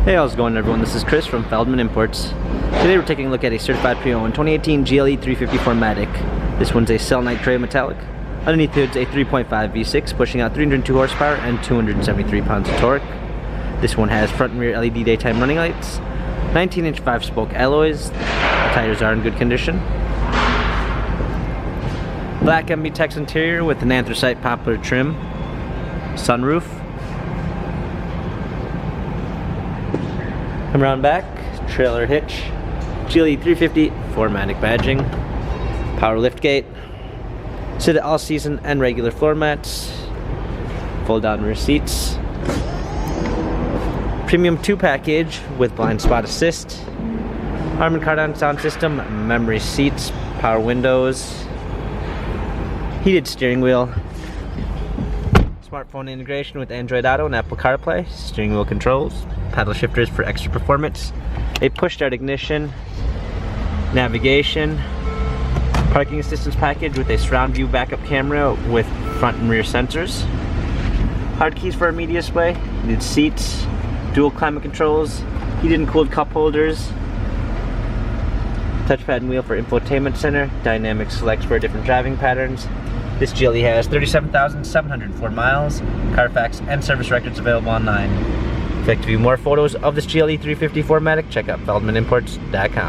Hey, how's it going everyone? This is Chris from Feldmann Imports. Today we're taking a look at a certified pre-owned 2018 GLE 350 4MATIC. This one's a selenite gray metallic. Underneath the hood's a 3.5 V6 pushing out 302 horsepower and 273 pounds of torque. This one has front and rear LED daytime running lights, 19-inch 5-spoke alloys. The tires are in good condition. Black MB-Tex interior with an anthracite poplar trim. Sunroof. Come around back, trailer hitch, GLE 350 4MATIC badging, power liftgate, sit at all season and regular floor mats, fold down rear seats, premium 2 package with blind spot assist, Harman Kardon sound system, memory seats, power windows, heated steering wheel, smartphone integration with Android Auto and Apple CarPlay, steering wheel controls, paddle shifters for extra performance, a push start ignition, navigation, parking assistance package with a surround view backup camera with front and rear sensors, hard keys for a media display, heated seats, dual climate controls, heated and cooled cup holders, touchpad and wheel for infotainment center, dynamic selects for different driving patterns. This GLE has 37,704 miles, Carfax and service records available online. If you'd like to view more photos of this GLE 350 4MATIC, check out feldmanimports.com.